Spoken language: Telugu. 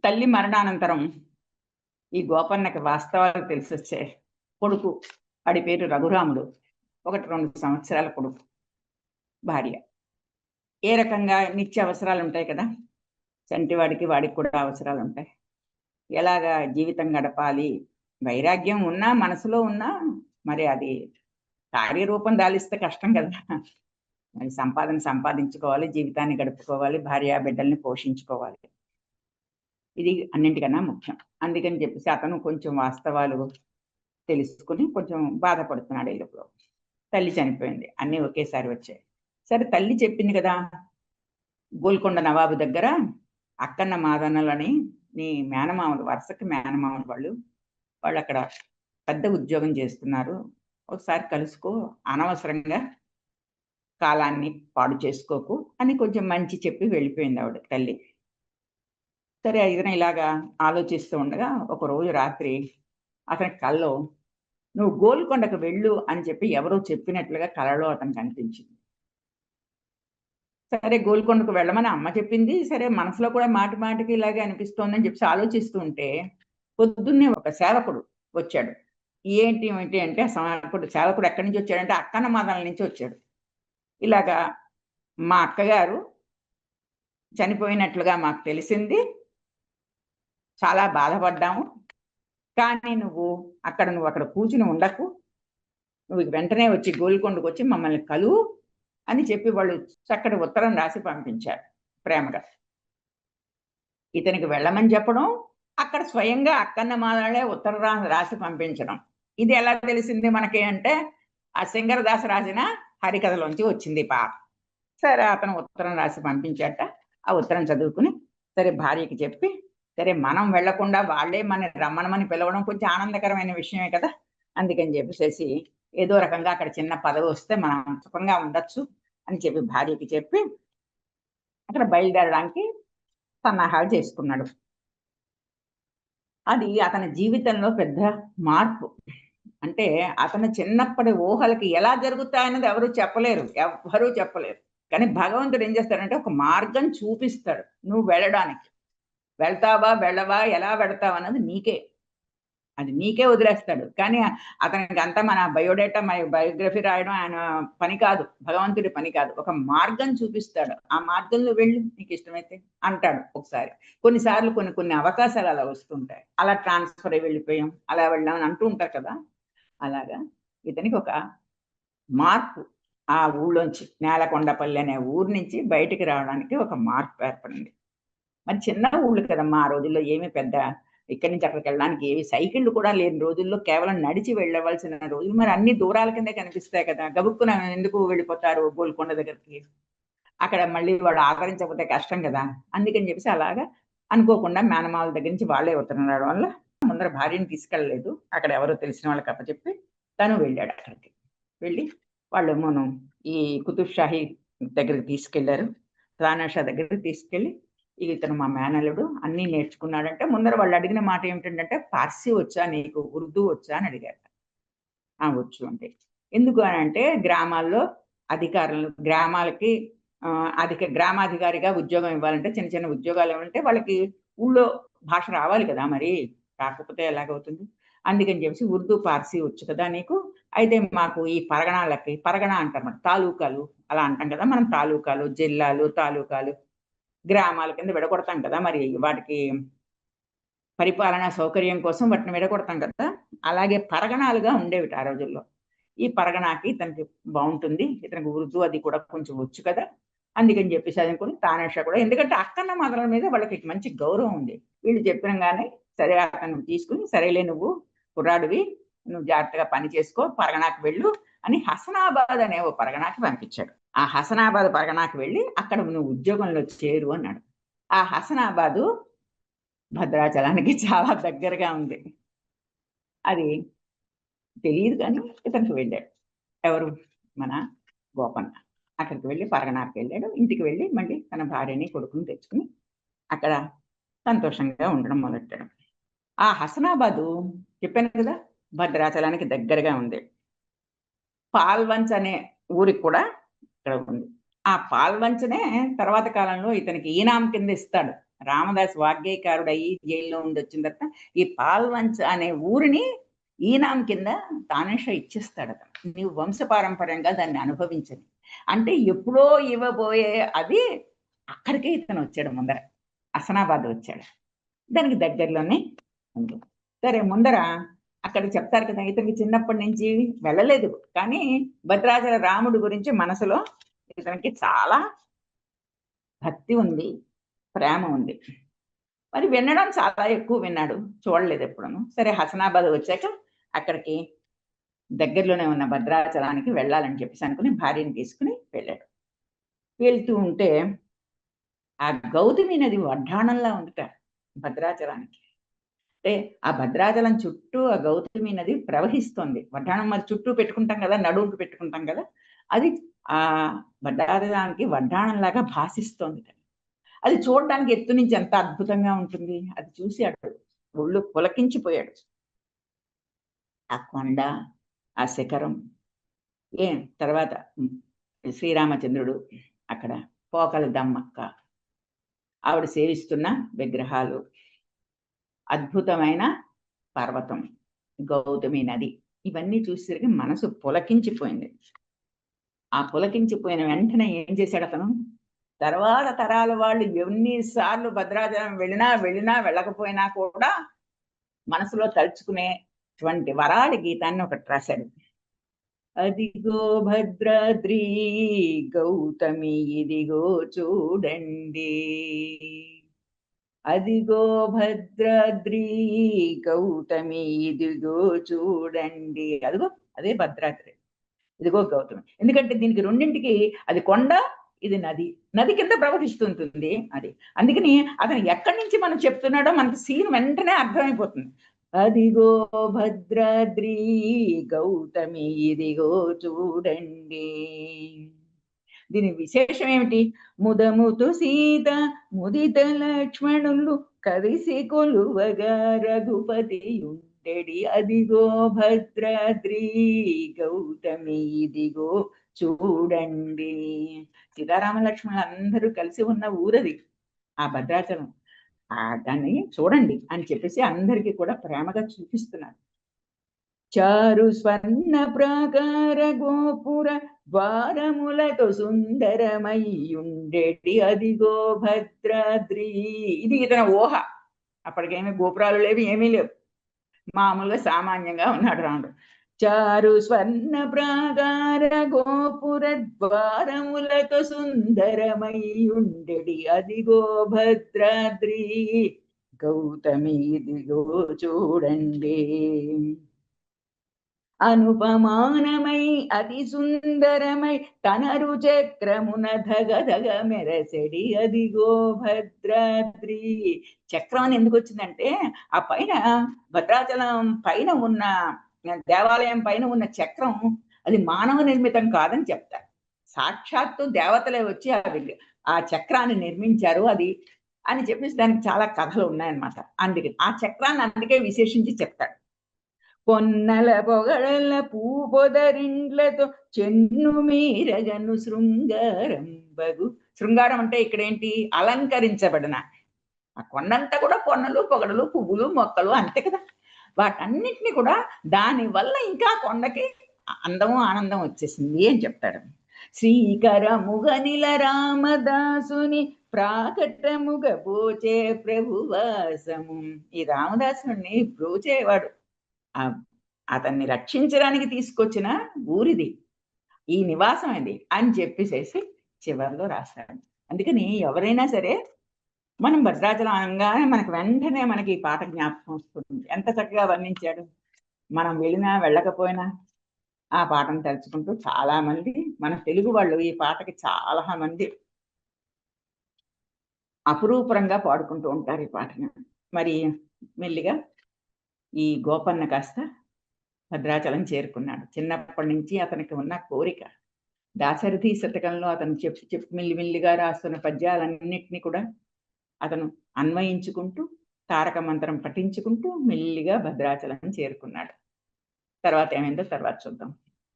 తల్లి మరణానంతరం ఈ గోపన్నకి వాస్తవాలు తెలిసొచ్చే కొడుకు, వాడి పేరు రఘురాముడు, 1-2 సంవత్సరాల కొడుకు. భార్య ఏ రకంగా నిత్య అవసరాలు ఉంటాయి కదా, చంటివాడికి వాడికి కూడా అవసరాలు ఉంటాయి. ఎలాగా జీవితం గడపాలి, వైరాగ్యం ఉన్నా మనసులో ఉన్నా మరి అది కార్యరూపం దాలిస్తే కష్టం కదా. మరి సంపాదించుకోవాలి, జీవితాన్ని గడుపుకోవాలి, భార్య బిడ్డల్ని పోషించుకోవాలి. ఇది అన్నింటికన్నా ముఖ్యం. అందుకని చెప్పేసి అతను కొంచెం వాస్తవాలు తెలుసుకుని కొంచెం బాధపడుతున్నాడు. ఈలోపు తల్లి చనిపోయింది, అన్నీ ఒకేసారి వచ్చాయి. సరే, తల్లి చెప్పింది కదా, గోల్కొండ నవాబు దగ్గర అక్కన్న మాదన్నలని నీ మేనమామలు, వరుసకి మేనమామలు వాళ్ళు అక్కడ పెద్ద ఉద్యోగం చేస్తున్నారు, ఒకసారి కలుసుకో, అనవసరంగా కాలాన్ని పాడు చేసుకోకు అని కొంచెం మంచి చెప్పి వెళ్ళిపోయింది ఆవిడ తల్లి. సరే, ఇతను ఇలాగా ఆలోచిస్తూ ఉండగా ఒకరోజు రాత్రి అతని కల్లో నువ్వు గోల్కొండకు వెళ్ళు అని చెప్పి ఎవరో చెప్పినట్లుగా కలలో అతను కనిపించింది. సరే, గోల్కొండకు వెళ్ళమని అమ్మ చెప్పింది. సరే, మనసులో కూడా మాటి మాటికి ఇలాగే అనిపిస్తోందని చెప్పి ఆలోచిస్తూ ఉంటే పొద్దున్నే ఒక సేవకుడు వచ్చాడు. ఏంటి అంటే సేవకుడు ఎక్కడి నుంచి వచ్చాడంటే అక్కన్న మాదల నుంచి వచ్చాడు. ఇలాగా మా అక్కగారు చనిపోయినట్లుగా మాకు తెలిసింది, చాలా బాధపడ్డాము, కానీ నువ్వు అక్కడ కూర్చుని ఉండకు, నువ్వు వెంటనే వచ్చి గోల్కొండకు వచ్చి మమ్మల్ని కలువు అని చెప్పి వాళ్ళు చక్కటి ఉత్తరం రాసి పంపించారు ప్రేమగా. ఇతనికి వెళ్ళమని చెప్పడం, అక్కడ స్వయంగా అక్కన్న మాదలే ఉత్తరం రాసి పంపించడం. ఇది ఎలా తెలిసింది మనకి అంటే ఆ సింగరదాసు రాసిన హరికథలోంచి వచ్చింది పాప. సరే, అతను ఉత్తరం రాసి పంపించాట. ఆ ఉత్తరం చదువుకుని సరే భార్యకి చెప్పి, సరే మనం వెళ్లకుండా వాళ్ళే మన రమ్మనమని పిలవడం కొంచెం ఆనందకరమైన విషయమే కదా, అందుకని చెప్పేసి ఏదో రకంగా అక్కడ చిన్న పదవి వస్తే మనం సుఖంగా ఉండొచ్చు అని చెప్పి భార్యకి చెప్పి అక్కడ బయలుదేరడానికి సన్నాహాలు చేసుకున్నాడు. అది అతని జీవితంలో పెద్ద మార్పు. అంటే అతను చిన్నప్పటి ఊహలకి ఎలా జరుగుతాయన్నది ఎవరూ చెప్పలేరు. కానీ భగవంతుడు ఏం చేస్తాడంటే ఒక మార్గం చూపిస్తాడు. నువ్వు వెళ్ళడానికి, వెళ్తావా వెళ్ళవా, ఎలా వెళతావు అన్నది అది నీకే వదిలేస్తాడు. కానీ అతనికి అంతా మన బయోగ్రఫీ రాయడం ఆయన పని కాదు, భగవంతుడి పని కాదు. ఒక మార్గం చూపిస్తాడు, ఆ మార్గంలో వెళ్ళు నీకు ఇష్టమైతే అంటాడు. ఒకసారి కొన్నిసార్లు కొన్ని అవకాశాలు అలా వస్తుంటాయి, అలా ట్రాన్స్ఫర్ అయి వెళ్ళిపోయాం, అలా వెళ్ళామని అంటూ ఉంటారు కదా. అలాగా ఇతనికి ఒక మార్పు, ఆ ఊళ్ళోంచి నేలకొండపల్లి అనే ఊరు నుంచి బయటికి రావడానికి ఒక మార్పు ఏర్పడింది. మరి చిన్న ఊళ్ళు కదమ్మా ఆ రోజుల్లో, ఏమి పెద్ద ఇక్కడి నుంచి అక్కడికి వెళ్ళడానికి ఏవి సైకిళ్ళు కూడా లేని రోజుల్లో కేవలం నడిచి వెళ్ళవలసిన రోజులు. మరి అన్ని దూరాల కిందే కనిపిస్తాయి కదా, గబుక్కున ఎందుకు వెళ్ళిపోతారు గోల్కొండ దగ్గరికి, అక్కడ మళ్ళీ వాడు ఆదరించకపోతే కష్టం కదా. అందుకని చెప్పేసి అలాగా అనుకోకుండా మేనమాల దగ్గర నుంచి వాళ్ళే ఉత్తరం రావడం వల్ల ముందర భార్యని తీసుకెళ్ళలేదు, అక్కడ ఎవరో తెలిసిన వాళ్ళకి అప్పచెప్పి తను వెళ్ళాడు. అక్కడికి వెళ్ళి వాళ్ళు ఈ కుతుబ్ షాహీ దగ్గరికి తీసుకెళ్లారు, రానాషా దగ్గరికి తీసుకెళ్ళి ఇతను మా మేనల్లుడు అన్నీ నేర్చుకున్నాడంటే ముందర వాళ్ళు అడిగిన మాట ఏమిటంటే పార్సీ వచ్చా నీకు, ఉర్దూ వచ్చా అని అడిగారు. వచ్చు అంటే ఎందుకు అని అంటే గ్రామాల్లో గ్రామాలకి గ్రామాధికారిగా ఉద్యోగం ఇవ్వాలంటే, చిన్న చిన్న ఉద్యోగాలు ఇవ్వాలంటే వాళ్ళకి ఊళ్ళో భాష రావాలి కదా, మరి రాకపోతే ఎలాగవుతుంది. అందుకని చెప్పేసి ఉర్దూ పార్సీ వచ్చు కదా నీకు, అయితే మాకు ఈ పరగణ అంటారు, మన తాలూకాలు అలా అంటాం కదా మనం, తాలూకాలు, జిల్లాలు, తాలూకాలు గ్రామాల కింద విడగొడతాం కదా, మరి వాటికి పరిపాలనా సౌకర్యం కోసం వాటిని విడగొడతాం కదా, అలాగే పరగణాలుగా ఉండేవి ఆ రోజుల్లో. ఈ పరగణాకి ఇతనికి బాగుంటుంది, ఇతనికి ఉర్దూ అది కూడా కొంచెం వచ్చు కదా, అందుకని చెప్పేసి అనుకుని తానేషా కూడా, ఎందుకంటే అక్కన్న మాదల మీద వాళ్ళకి మంచి గౌరవం ఉంది. వీళ్ళు చెప్పినగానే సరే అతను తీసుకుని, సరేలే నువ్వు కుర్రాడివి, నువ్వు జాగ్రత్తగా పని చేసుకో, పరగణాకి వెళ్ళు అని హసనాబాద్ అనే ఓ పరగణాకి పంపించాడు. ఆ హసనాబాద్ పరగణాకి వెళ్ళి అక్కడ నువ్వు ఉద్యోగంలో చేరు అన్నాడు. ఆ హసనాబాదు భద్రాచలానికి చాలా దగ్గరగా ఉంది. అది తెలియదు కానీ ఇతనికి వెళ్ళాడు. ఎవరు? మన గోపన్న. అక్కడికి వెళ్ళి పరగణాకి వెళ్ళాడు. ఇంటికి వెళ్ళి మళ్ళీ తన భార్యని కొడుకుని తెచ్చుకుని అక్కడ సంతోషంగా ఉండడం మొదలెట్టాడు. ఆ హసనాబాదు చెప్పాను కదా, భద్రాచలానికి దగ్గరగా ఉంది. పాల్వంచ్ అనే ఊరికి కూడా ఇక్కడ ఉంది. ఆ పాల్వంచనే తర్వాత కాలంలో ఇతనికి ఈనాం కింద ఇస్తాడు రామదాస్ వాగ్గేయకారుడు అయ్యి జైల్లో ఉండి వచ్చిన తర్వాత ఈ పాల్వంచ్ అనే ఊరిని ఈనాం కింద తానేషా ఇచ్చేస్తాడు అతను. నీవు వంశపారంపర్యంగా దాన్ని అనుభవించని అంటే ఎప్పుడో ఇవ్వబోయే అది అక్కడికే ఇతను వచ్చాడు. ముందర హసనాబాద్ వచ్చాడు, దానికి దగ్గరలోనే ఉంది. సరే ముందర అక్కడ చెప్తారు కదా, ఇతనికి చిన్నప్పటి నుంచి వెళ్ళలేదు కానీ భద్రాచల రాముడి గురించి మనసులో ఇతనికి చాలా భక్తి ఉంది, ప్రేమ ఉంది. మరి వినడం చాలా ఎక్కువ విన్నాడు, చూడలేదు ఎప్పుడను. సరే హసనాబాద్ వచ్చాక అక్కడికి దగ్గరలోనే ఉన్న భద్రాచలానికి వెళ్ళాలని చెప్పేసి అనుకుని భార్యని తీసుకుని వెళ్ళాడు. వెళ్తూ ఉంటే ఆ గౌతమి నది వడ్డాణంలా ఉందిట భద్రాచలానికి. అంటే ఆ భద్రాచలం చుట్టూ ఆ గౌతమి నది ప్రవహిస్తోంది. వడ్డాణం మరి చుట్టూ పెట్టుకుంటాం కదా, నడువుకు పెట్టుకుంటాం కదా, అది ఆ భద్రాచలానికి వడ్డాణంలాగా భాసిస్తోంది. అది చూడడానికి ఎత్తు నుంచి ఎంత అద్భుతంగా ఉంటుంది. అది చూసి అటు ఒళ్ళు పులకించిపోయాడు. ఆ కొండ, ఆ శిఖరం, తర్వాత శ్రీరామచంద్రుడు, అక్కడ పోకల దమ్మక్క, ఆవిడ సేవిస్తున్న విగ్రహాలు, అద్భుతమైన పర్వతం, గౌతమి నది, ఇవన్నీ చూసేసరికి మనసు పులకించిపోయింది. ఆ పులకించిపోయిన వెంటనే ఏం చేశాడు అతను, తర్వాత తరాల వాళ్ళు ఎన్నిసార్లు భద్రాచలం వెళ్ళినా వెళ్ళకపోయినా కూడా మనసులో తలుచుకునేటువంటి వరాడి గీతాన్ని ఒకటి రాశాడు. అదిగో భద్రాద్రి గౌతమి ఇదిగో చూడండి, అదిగో భద్రాద్రి గౌతమి ఇదిగో చూడండి. అదిగో అదే భద్రాద్రి, ఇదిగో గౌతమి. ఎందుకంటే దీనికి రెండింటికి అది కొండ, ఇది నది, నది కింద ప్రవహిస్తుంటుంది అది. అందుకని అతను ఎక్కడి నుంచి మనం చెప్తున్నాడో మనకి సీన్ వెంటనే అర్థమైపోతుంది. అదిగో భద్రాద్రి గౌతమి ఇదిగో చూడండి. దీని విశేషం ఏమిటి? ముదముతు సీత ముదిత లక్ష్మణులు కలిసి కొలువగా రఘుపతి ఉండెడి, అదిగో భద్రాద్రి గౌతమి ఇదిగో చూడండి. సీతారామ లక్ష్మణులు అందరూ కలిసి ఉన్న ఊరది ఆ భద్రాచలం. దాన్ని చూడండి అని చెప్పేసి అందరికీ కూడా ప్రేమగా చూపిస్తున్నారు. చారు స్వర్ణ ప్రాకార గోపుర ద్వారములతో సుందరమయ్యుండేటి, అదిగో భద్రాద్రి. ఇది ఇతని ఊహ. అప్పటికేమీ గోపురాలు లేవు, ఏమీ లేవు, మామూలుగా సామాన్యంగా ఉన్నాడు రాముడు. చారు స్వర్ణ ప్రాకార గోపుర ద్వారములతో సుందరమయ్యుండెడి, అదిగో భద్రాద్రి గౌతమి ఇదిగో చూడండి. అనుపమానమై అతి సుందరమై తనరు చక్రమున ధగధగ మెరసెడి, అదిగో భద్రాద్రి. చక్రం అని ఎందుకు వచ్చిందంటే ఆ పైన భద్రాచలం పైన ఉన్న దేవాలయం పైన ఉన్న చక్రం అది మానవ నిర్మితం కాదని చెప్తారు. సాక్షాత్తు దేవతలే వచ్చి ఆ చక్రాన్ని నిర్మించారు అది అని చెప్పేసి దానికి చాలా కథలు ఉన్నాయన్నమాట. అందుకే ఆ చక్రాన్ని అందుకే విశేషించి చెప్తాడు. పొన్నల పొగడల పూపొదరిండ్లతో చెన్ను మీరగను శృంగారం బగు. శృంగారం అంటే ఇక్కడ ఏంటి, అలంకరించబడిన ఆ కొండంతా కూడా పొన్నలు పొగడలు పువ్వులు మొక్కలు అంతే కదా, వాటన్నిటిని కూడా దాని వల్ల ఇంకా కొండకి అందము ఆనందం వచ్చేసింది అని చెప్తాడు. శ్రీకరముగ నిల రామదాసుని ప్రాకటముగ పోచే ప్రభువాసము. ఈ రామదాసుని బ్రోచేవాడు, అతన్ని రక్షించడానికి తీసుకొచ్చిన ఊరిది, ఈ నివాసం ఇది అని చెప్పేసేసి చివరిలో రాశాడు. అందుకని ఎవరైనా సరే మనం భద్రాచలం అనగానే మనకు వెంటనే మనకి ఈ పాట జ్ఞాపకం వస్తుంది. ఎంత చక్కగా వర్ణించాడు. మనం వెళ్ళినా వెళ్ళకపోయినా ఆ పాటను తలుచుకుంటూ చాలా మంది మన తెలుగు వాళ్ళు ఈ పాటకి చాలా మంది అపురూపంగా పాడుకుంటూ ఉంటారు ఈ పాటను. మరి మెల్లిగా ఈ గోపన్న కాస్త భద్రాచలం చేరుకున్నాడు. చిన్నప్పటి నుంచి అతనికి ఉన్న కోరిక, దాశరథి శతకంలో అతను చెప్పి మెల్లిమెల్లిగా రాస్తున్న పద్యాలన్నింటినీ కూడా అతను అన్వయించుకుంటూ తారక మంత్రం పఠించుకుంటూ మెల్లిగా భద్రాచలం చేరుకున్నాడు. తర్వాత ఏమైందో తర్వాత చూద్దాం.